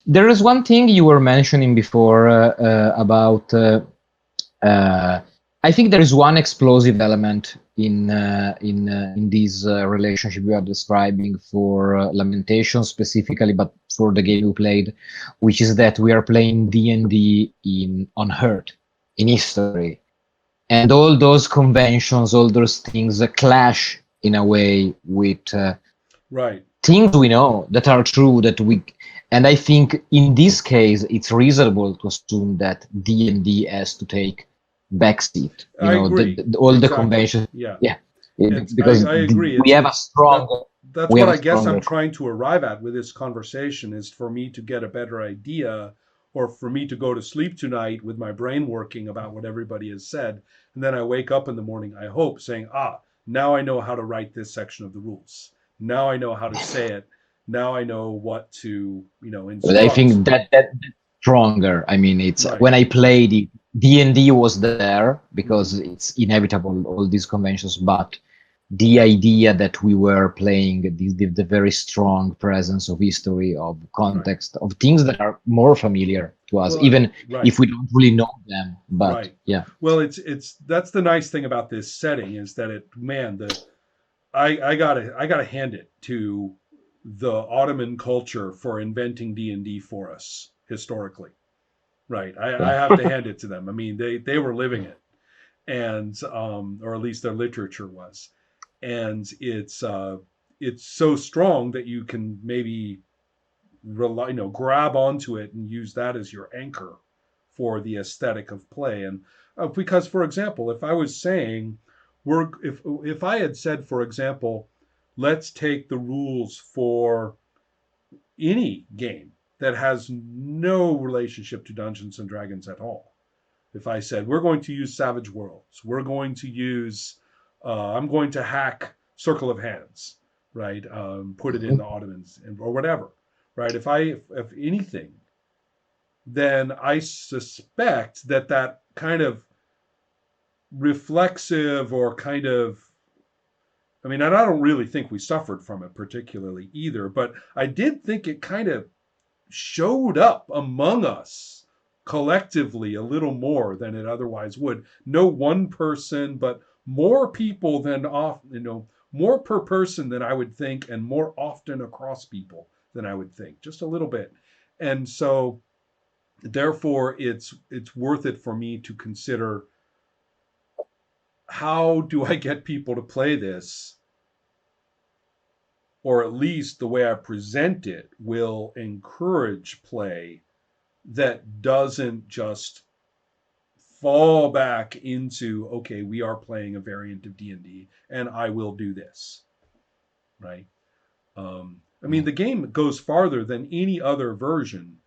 There is one thing you were mentioning before about. I think there is one explosive element in this relationship we are describing for Lamentation specifically, but for the game we played, which is that we are playing D&D in on Earth, in history, and all those conventions, all those things clash in a way with Right. things we know that are true that we. And I think in this case, it's reasonable to assume that D&D has to take backseat. I agree. All the Exactly. conventions, Yeah. yeah, I because agree. we have a That strong, that's we what have a I guess I'm stronger. trying to arrive at with this conversation is for me to get a better idea, or for me to go to sleep tonight with my brain working about what everybody has said, and then I wake up in the morning, I hope, saying, now I know how to write this section of the rules. Now I know how to say it. Now I know what to, But I instruct. think that stronger. I mean, it's Right. when I played it, D&D was there because Hmm. it's inevitable all these conventions, but the idea that we were playing the very strong presence of history, of Right. context, of things that are more familiar to us, Well, even right. if we don't really know them. But Right. yeah, Well, it's that's the nice thing about this setting is that it, man, the I gotta hand it to the Ottoman culture for inventing D&D for us historically. Right. I yeah, have to hand it to them. I mean, they were living it, and or at least their literature was, and it's so strong that you can maybe rely, grab onto it and use that as your anchor for the aesthetic of play. And because, for example, if I was saying if I had said, for example, let's take the rules for any game that has no relationship to Dungeons and Dragons at all. If I said we're going to use Savage Worlds, we're going to use, I'm going to hack Circle of Hands, right? Put it in the Ottomans or whatever, right? If anything, then I suspect that kind of reflexive or kind of, I mean, and I don't really think we suffered from it particularly either, but I did think it kind of showed up among us collectively a little more than it otherwise would. No one person, but more people than often, more per person than I would think, and more often across people than I would think, just a little bit. And so, therefore, it's worth it for me to consider, how do I get people to play this, or at least the way I present it will encourage play that doesn't just fall back into, okay, we are playing a variant of D&D and I will do this, right? I mean, the game goes farther than any other version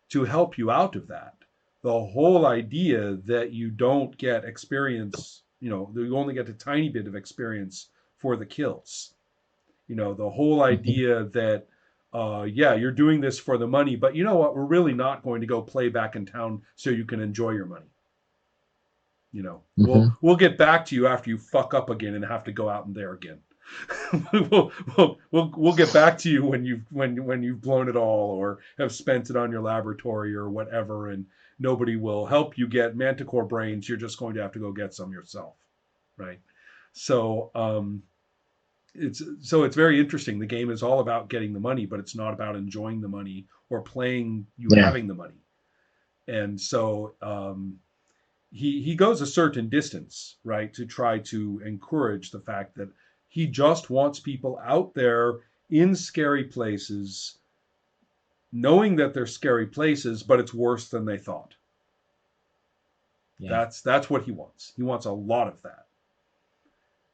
to help you out of that. The whole idea that you don't get experience, you only get a tiny bit of experience for the kills. The whole idea that, yeah, you're doing this for the money, but you know what? We're really not going to go play back in town so you can enjoy your money. We'll Mhm. we'll get back to you after you fuck up again and have to go out in there again. we'll get back to you when you've blown it all or have spent it on your laboratory or whatever, and nobody will help you get manticore brains. You're just going to have to go get some yourself, right? So it's very interesting. The game is all about getting the money, but it's not about enjoying the money or playing you Yeah. having the money. And so he goes a certain distance, right, to try to encourage the fact that he just wants people out there in scary places, knowing that they're scary places, but it's worse than they thought. Yeah. That's what he wants. He wants a lot of that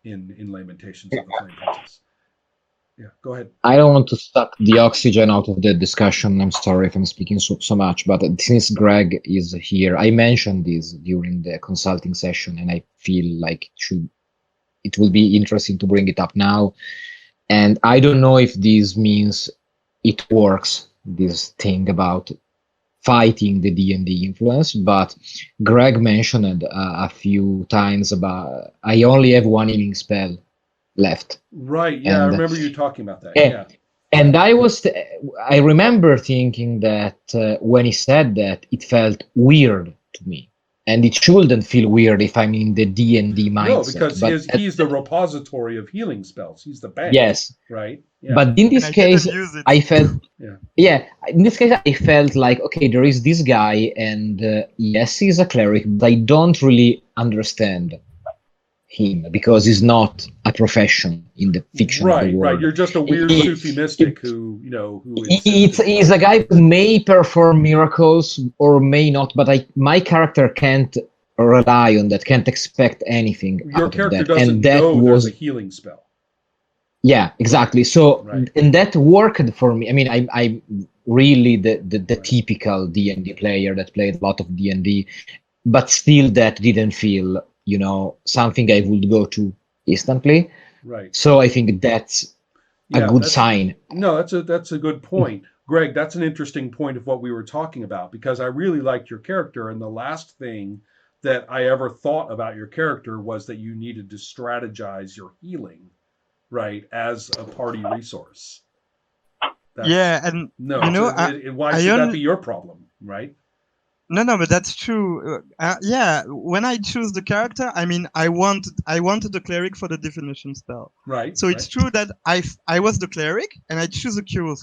in Lamentations of the Flame Princess. Yeah, go ahead. I don't want to suck the oxygen out of the discussion. I'm sorry if I'm speaking so much, but since Greg is here, I mentioned this during the consulting session, and I feel like it will be interesting to bring it up now. And I don't know if this means it works, this thing about fighting the D&D influence, but Greg mentioned a few times about I only have one healing spell left, Right. Yeah, I and remember you talking about that. eh, Yeah. And I remember thinking that when he said that, it felt weird to me, and it shouldn't feel weird if I'm in the D&D No, mindset. because he's the repository of healing spells. He's the bank, Yes, right? Yeah, but in And this I didn't case, use it. I felt yeah, yeah. In this case, I felt like okay, there is this guy, and yes, he's a cleric, but I don't really understand him because he's not a profession in the fiction of the right. world. You're just a weird He- Sufi he- mystic who insisted. he's a guy who may perform miracles or may not, but my character can't rely on that, can't expect anything Your out of character that. doesn't And that know there's a was, healing spell. yeah, exactly. So, Right. and that worked for me. I mean, I'm really the Right. typical D&D player that played a lot of D&D, but still that didn't feel, something I would go to instantly. Right. So I think that's a Yeah, good sign. that's a good point. Greg, that's an interesting point of what we were talking about because I really liked your character, and the last thing that I ever thought about your character was that you needed to strategize your healing, right, as a party resource. Yeah, and No, why I should that only be your problem, right? no, but that's true. Yeah, when I choose the character, I mean, I wanted the cleric for the definition spell. Right. So it's true that I was the cleric and I choose a cure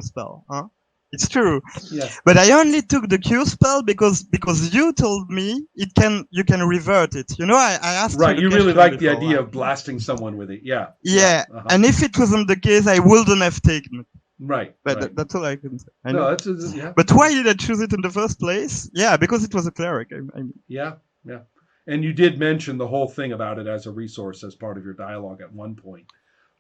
spell. Huh? It's true. Yes. But I only took the cure spell because you told me you can revert it. I asked Right. you You the really question like the before, idea right? of blasting someone with it. Yeah. Yeah. Uh-huh. And if it wasn't the case, I wouldn't have taken it. Right. But right. that's all I can say. I No, know. that's yeah. But why did I choose it in the first place? Yeah, because it was a cleric. Yeah. And you did mention the whole thing about it as a resource as part of your dialogue at one point.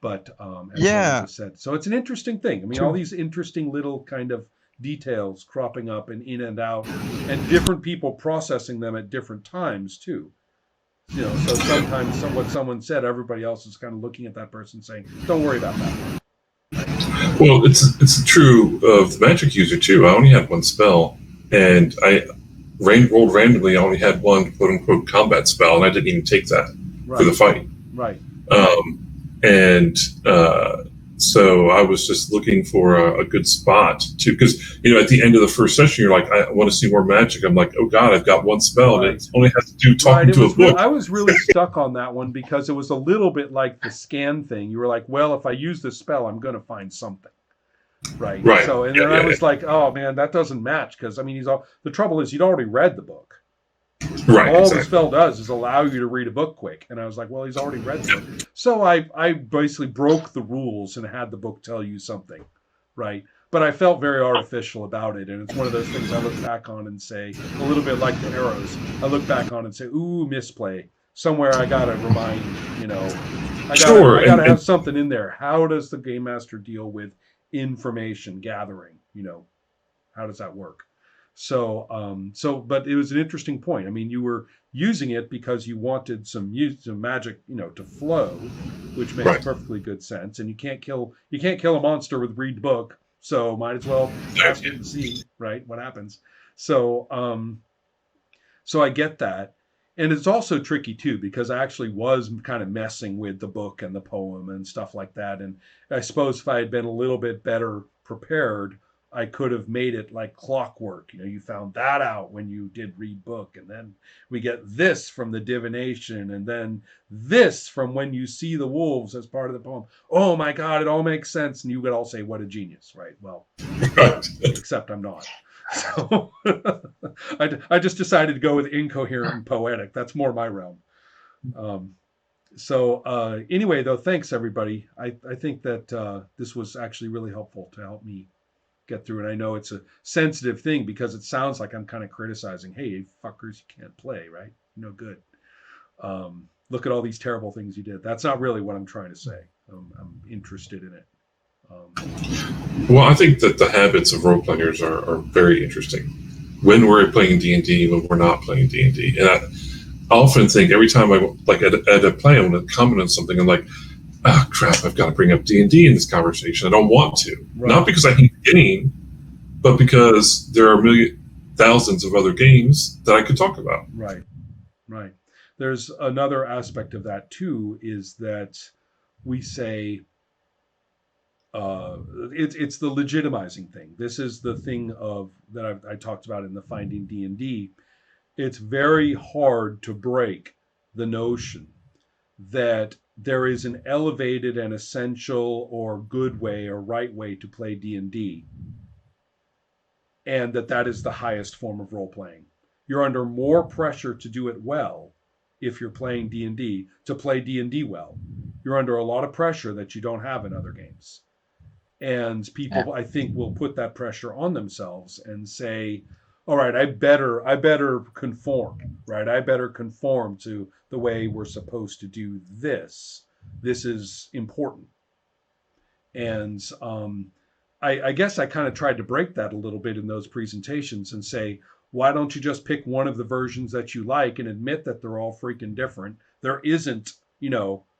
But as Yeah. Ryan just said, so it's an interesting thing. I mean, all these interesting little kind of details cropping up and in and out, and different people processing them at different times too. So sometimes what someone said, everybody else is kind of looking at that person saying, "Don't worry about that." Well, it's true of the magic user too. I only had one spell, and I rolled randomly. I only had one quote unquote combat spell, and I didn't even take that for the fight. Right. And so I was just looking for a good spot to, because at the end of the first session, you're like, I want to see more magic. I'm like, oh God, I've got one spell, and it only has to do talking to a book. I was really stuck on that one because it was a little bit like the scan thing. You were like, well, if I use this spell, I'm going to find something. Right. So, and then I was like, oh man, that doesn't match because I mean, the trouble is you'd already read the book. Right. All exactly. the spell does is allow you to read a book quick. And I was like, well, he's already read the book. So I basically broke the rules and had the book tell you something. Right. But I felt very artificial about it. And it's one of those things I look back on and say, a little bit like the arrows, I look back on and say, ooh, misplay. Somewhere I got to remind, I got to have something in there. How does the game master deal with information gathering? How does that work? So, but it was an interesting point. I mean, you were using it because you wanted some magic, to flow, which makes perfectly good sense. And you can't kill a monster with read book, so might as well ask it and see, right, what happens. So I get that, and it's also tricky too because I actually was kind of messing with the book and the poem and stuff like that. And I suppose if I had been a little bit better prepared, I could have made it like clockwork. You found that out when you did read book, and then we get this from the divination, and then this from when you see the wolves as part of the poem. Oh my God, it all makes sense. And you would all say, what a genius, right? Well, except I'm not. So I just decided to go with incoherent and poetic. That's more my realm. Anyway, though, thanks everybody. I think that this was actually really helpful to help me get through. And I know it's a sensitive thing because it sounds like I'm kind of criticizing, hey, fuckers, you can't play, right? No good. Look at all these terrible things you did. That's not really what I'm trying to say. I'm interested in it. Well, I think that the habits of role players are very interesting. When we're playing D&D, when we're not playing D&D. And I often think every time I, like at a play, I want to comment on something, I'm like, oh crap, I've got to bring up D&D in this conversation. I don't want to. Right. Not because I hate the game, but because there are thousands of other games that I could talk about. Right. There's another aspect of that too, is that we say, it's the legitimizing thing. This is the thing of that I talked about in the Finding D&D. It's very hard to break the notion that there is an elevated and essential or good way or right way to play D&D, and that is the highest form of role playing. You're under more pressure to do it well if you're playing D&D, to play D&D well. You're under a lot of pressure that you don't have in other games. And people, I think, will put that pressure on themselves and say, all right, I better conform, right? I better conform to the way we're supposed to do this. This is important. And I guess I kind of tried to break that a little bit in those presentations and say, why don't you just pick one of the versions that you like and admit that they're all freaking different? There isn't,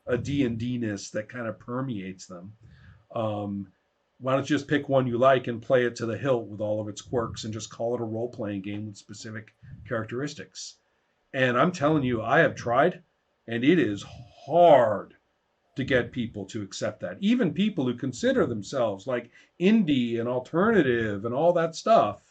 a D&D-ness that kind of permeates them. Why don't you just pick one you like and play it to the hilt with all of its quirks and just call it a role-playing game with specific characteristics? And I'm telling you, I have tried, and it is hard to get people to accept that. Even people who consider themselves like indie and alternative and all that stuff.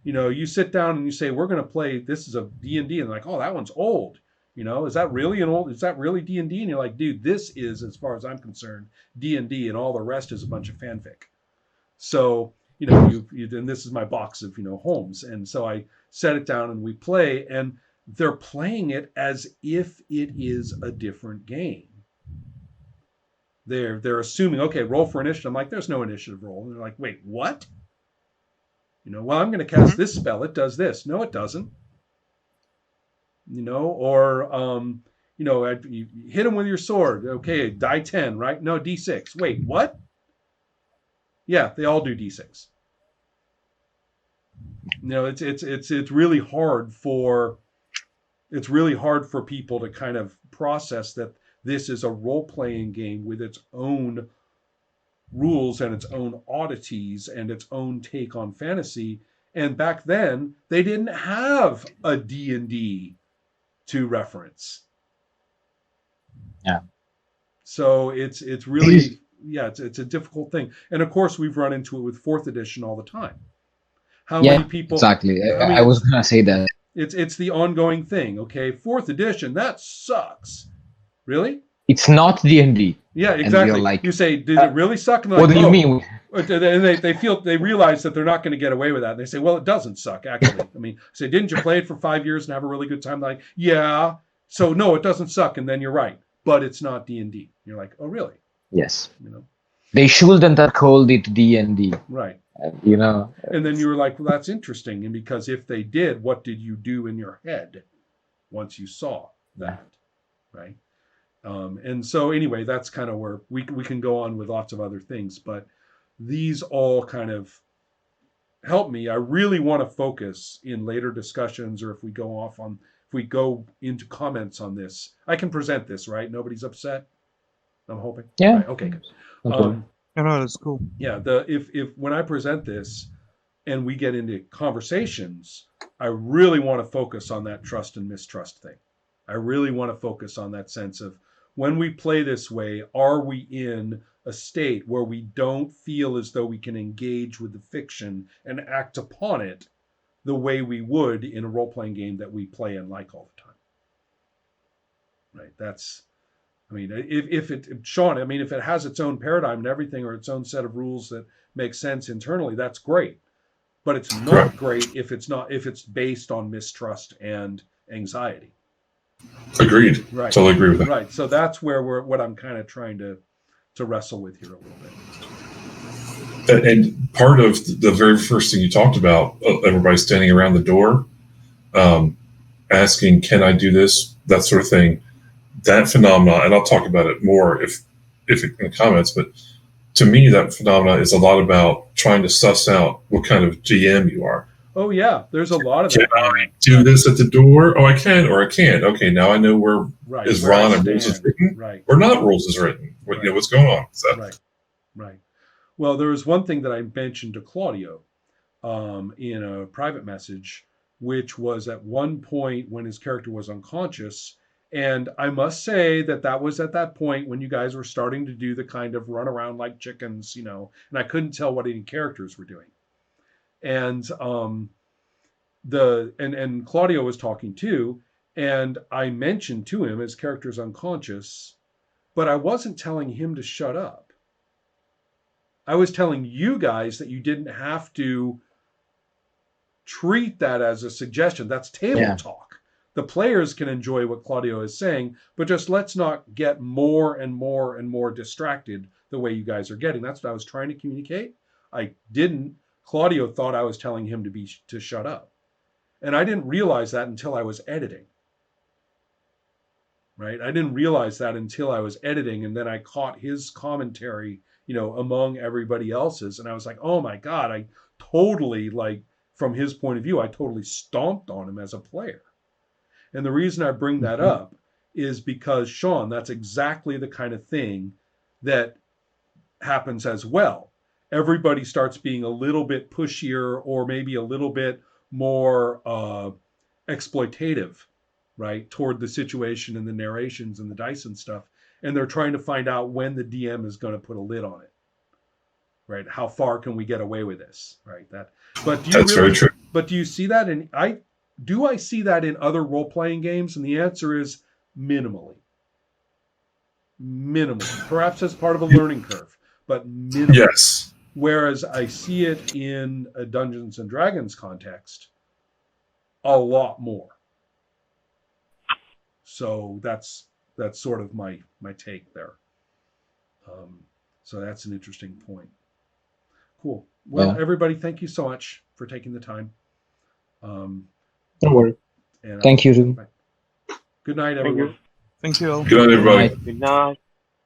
You sit down and you say, we're going to play, this is a D&D, and they're like, oh, that one's old. Is that really D&D? And you're like, dude, this is, as far as I'm concerned, D&D, and all the rest is a bunch of fanfic. So, and this is my box of, homes. And so I set it down and we play, and they're playing it as if it is a different game. They're assuming, okay, roll for initiative. I'm like, there's no initiative roll. And they're like, wait, what? Well, I'm going to cast this spell. It does this. No, it doesn't. Or you hit them with your sword. Okay, die 10, right? No, D6. Wait, what? Yeah, they all do D6. It's really hard for people to kind of process that this is a role-playing game with its own rules and its own oddities and its own take on fantasy. And back then, they didn't have a D&D to reference. Yeah. So it's really, it's a difficult thing. And of course, we've run into it with 4th edition all the time. How many people? Exactly. I was going to say that. It's the ongoing thing. Okay, 4th edition, that sucks. Really? It's not D&D. Yeah, exactly. Like, you say, did it really suck? And what do you mean? And they realize that they're not going to get away with that. And they say, well, it doesn't suck, actually. I mean, say, didn't you play it for 5 years and have a really good time? They're like, yeah. So no, it doesn't suck. And then you're right. But it's not D&D. You're like, oh, really? Yes. They shouldn't have called it D&D. Right. And then you were like, well, that's interesting. And because if they did, what did you do in your head once you saw that? Right. And so anyway, that's kind of where we can go on with lots of other things, but these all kind of help me. I really want to focus in later discussions, or if we go into comments on this, I can present this, right? Nobody's upset, I'm hoping. Yeah. Right, okay, good. No, that's cool. Yeah, if when I present this and we get into conversations, I really want to focus on that trust and mistrust thing. I really want to focus on that sense of, when we play this way, are we in a state where we don't feel as though we can engage with the fiction and act upon it the way we would in a role-playing game that we play and like all the time? Right. That's, if it has its own paradigm and everything, or its own set of rules that make sense internally, that's great. But it's not great if it's based on mistrust and anxiety. Agreed. Right. Totally agree with that. Right. So that's what I'm kind of trying to wrestle with here a little bit. And part of the very first thing you talked about, everybody standing around the door, asking, "Can I do this?" That sort of thing. That phenomenon, and I'll talk about it more if in the comments. But to me, that phenomenon is a lot about trying to suss out what kind of GM you are. Oh yeah, there's a lot of that. Can I do this at the door? Oh, I can, or I can't. Okay, now I know where is Ron and rules is written, or not rules is written. What's going on? So. Right. Well, there was one thing that I mentioned to Claudio in a private message, which was at one point when his character was unconscious And I must say that was at that point when you guys were starting to do the kind of run around like chickens, and I couldn't tell what any characters were doing. And and Claudio was talking too, and I mentioned to him his character's unconscious, but I wasn't telling him to shut up. I was telling you guys that you didn't have to treat that as a suggestion. That's table talk. The players can enjoy what Claudio is saying, but just let's not get more and more and more distracted the way you guys are getting. That's what I was trying to communicate. I didn't. Claudio thought I was telling him to shut up. And I didn't realize that until I was editing. Right? I didn't realize that until I was editing, and then I caught his commentary, among everybody else's, and I was like, oh my God, I totally, from his point of view, I totally stomped on him as a player. And the reason I bring that up is because, Sean, that's exactly the kind of thing that happens as well. Everybody starts being a little bit pushier or maybe a little bit more exploitative, right, toward the situation and the narrations and the dice and stuff. And they're trying to find out when the DM is going to put a lid on it, right? How far can we get away with this, right? That's very true. But do you see that do I see that in other role-playing games? And the answer is minimally. Perhaps as part of a learning curve, but minimally. Yes. Whereas I see it in a Dungeons and Dragons context a lot more. So that's sort of my take there. So that's an interesting point. Cool. Well, everybody, thank you so much for taking the time. Don't worry. Thank you. Good night, everyone. Thank you all. Good night, everybody. Good night.